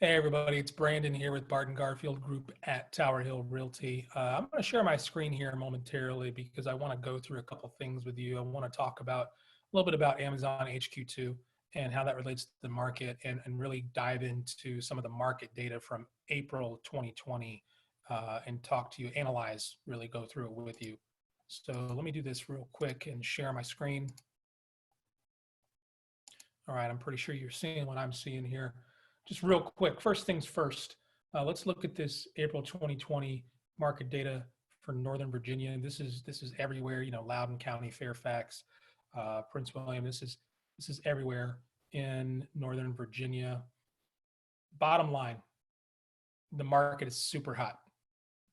Hey everybody, it's Brandon here with Barton Garfield Group at Tower Hill Realty. I'm going to share my screen here momentarily because I want to go through a couple things with you. I want to talk about a little bit about Amazon HQ2 and how that relates to the market and really dive into some of the market data from April 2020 and talk to you, analyze, really go through it with you. So let me do this real quick and share my screen. All right, I'm pretty sure you're seeing what I'm seeing here. Just real quick, first things first, let's look at this April 2020 market data for Northern Virginia. This is everywhere, Loudoun County, Fairfax, Prince William. This is everywhere in Northern Virginia. Bottom line, the market is super hot.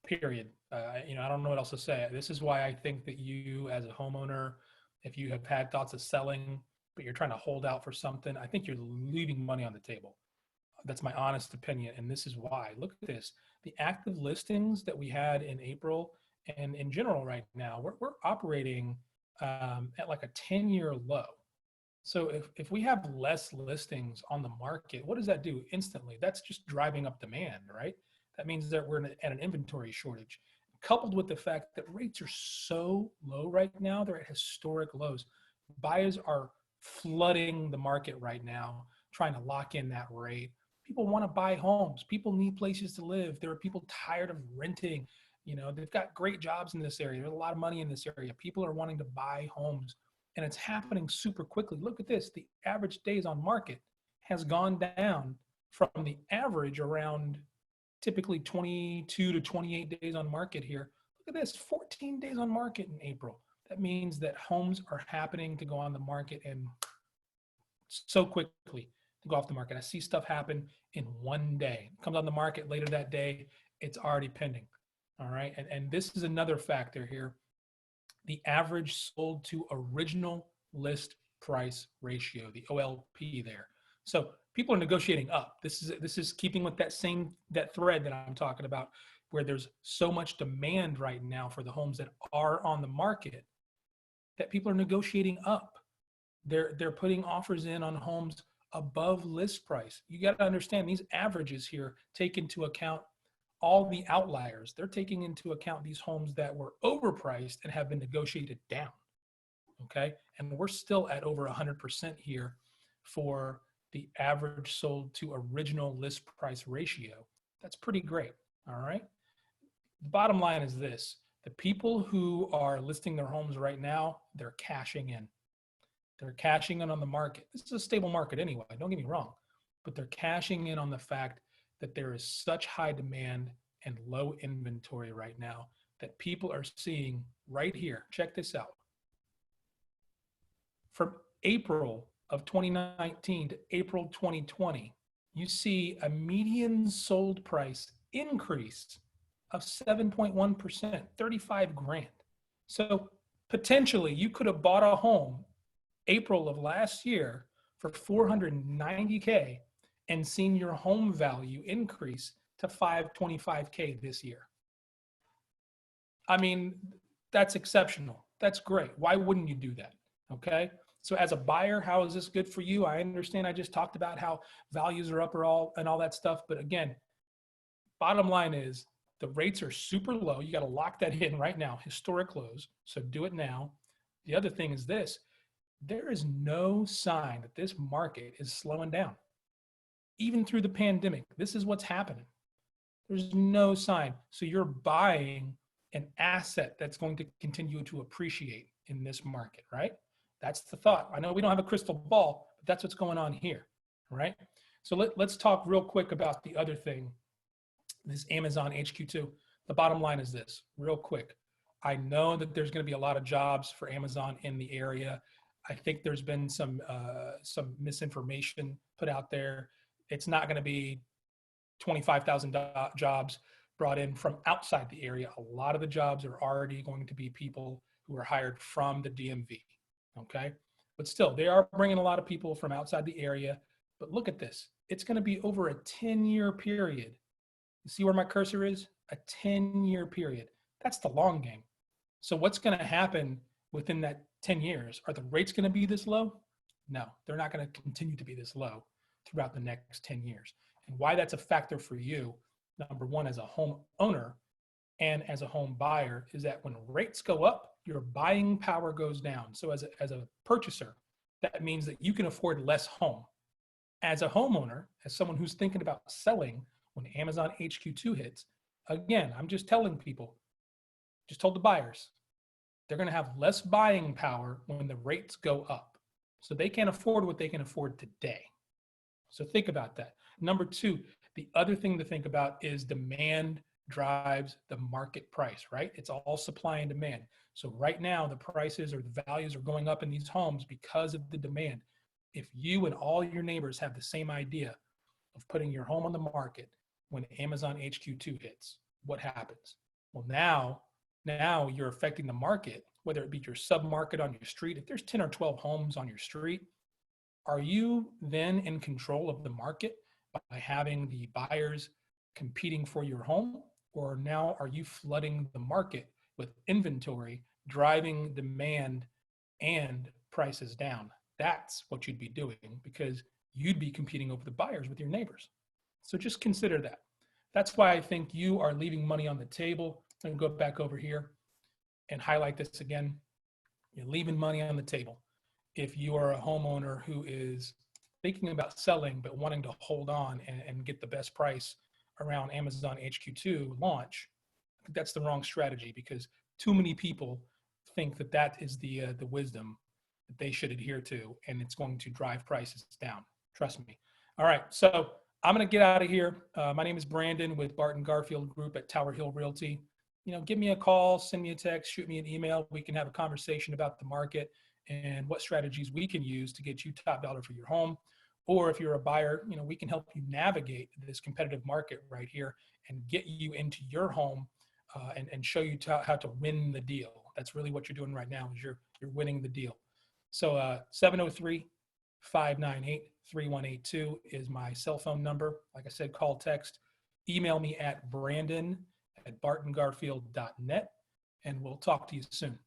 Period. I don't know what else to say. This is why I think that you, as a homeowner, if you have had thoughts of selling, but you're trying to hold out for something, I think you're leaving money on the table. That's my honest opinion, and this is why. Look at this. The active listings that we had in April and in general right now, we're operating at like a 10-year low. So if we have less listings on the market, what does that do instantly? That's just driving up demand, right? That means that we're at an inventory shortage. Coupled with the fact that rates are so low right now, they're at historic lows. Buyers are flooding the market right now, trying to lock in that rate. People want to buy homes. People need places to live. There are people tired of renting. They've got great jobs in this area. There's a lot of money in this area. People are wanting to buy homes, and it's happening super quickly. Look at this. The average days on market has gone down from the average around typically 22 to 28 days on market here. Look at this, 14 days on market in April. That means that homes are happening to go on the market and so quickly to go off the market. I see stuff happen in one day. It comes on the market later that day, it's already pending. All right. And this is another factor here. The average sold to original list price ratio, the OLP there. So people are negotiating up. This is keeping with that thread that I'm talking about, where there's so much demand right now for the homes that are on the market that people are negotiating up. They're putting offers in on homes above list price. You got to understand these averages here take into account all the outliers. They're taking into account these homes that were overpriced and have been negotiated down. Okay. And we're still at over 100% here for the average sold to original list price ratio. That's pretty great. All right. The bottom line is this: the people who are listing their homes right now, they're cashing in. They're cashing in on the market. This is a stable market anyway, don't get me wrong, but they're cashing in on the fact that there is such high demand and low inventory right now that people are seeing right here. Check this out. From April of 2019 to April 2020, you see a median sold price increase of 7.1%, 35 grand. So potentially you could have bought a home April of last year for $490K and seen your home value increase to $525K this year. I mean, that's exceptional. That's great. Why wouldn't you do that? Okay. So as a buyer, how is this good for you? I understand I just talked about how values are up and all that stuff. But again, bottom line is the rates are super low. You got to lock that in right now, historic lows. So do it now. The other thing is this: there is no sign that this market is slowing down. Even through the pandemic, this is what's happening. There's no sign. So you're buying an asset that's going to continue to appreciate in this market, right? That's the thought. I know we don't have a crystal ball, but that's what's going on here, right? So let's talk real quick about the other thing, this Amazon HQ2. The bottom line is this, real quick. I know that there's going to be a lot of jobs for Amazon in the area. I think there's been some misinformation put out there. It's not going to be 25,000 jobs brought in from outside the area. A lot of the jobs are already going to be people who are hired from the DMV, okay? But still, they are bringing a lot of people from outside the area. But look at this. It's going to be over a 10-year period. You see where my cursor is? A 10-year period. That's the long game. So what's going to happen within that 10 years? Are the rates going to be this low? No, they're not going to continue to be this low throughout the next 10 years. And why that's a factor for you, number one, as a home owner and as a home buyer, is that when rates go up, your buying power goes down. So as a purchaser, that means that you can afford less home. As a homeowner, as someone who's thinking about selling when Amazon HQ2 hits, again, I'm just telling people, just told the buyers, they're going to have less buying power when the rates go up. So they can't afford what they can afford today. So think about that. Number two, the other thing to think about is demand drives the market price, right? It's all supply and demand. So right now, the prices or the values are going up in these homes because of the demand. If you and all your neighbors have the same idea of putting your home on the market when Amazon HQ2 hits, what happens? Well, now you're affecting the market, whether it be your sub-market on your street. If there's 10 or 12 homes on your street, are you then in control of the market by having the buyers competing for your home? Or now are you flooding the market with inventory, driving demand and prices down? That's what you'd be doing, because you'd be competing over the buyers with your neighbors. So just consider that. That's why I think you are leaving money on the table. I'm going to go back over here and highlight this again. You're leaving money on the table. If you are a homeowner who is thinking about selling but wanting to hold on and get the best price around Amazon HQ2 launch, I think that's the wrong strategy, because too many people think that that is the wisdom that they should adhere to, and it's going to drive prices down. Trust me. All right, so I'm going to get out of here. My name is Brandon with Barton Garfield Group at Tower Hill Realty. Give me a call, send me a text, shoot me an email. We can have a conversation about the market and what strategies we can use to get you top dollar for your home. Or if you're a buyer, we can help you navigate this competitive market right here and get you into your home and show you how to win the deal. That's really what you're doing right now, is you're winning the deal. So 703-598-3182 is my cell phone number. Like I said, call, text, email me at brandon@bartongarfield.net, and we'll talk to you soon.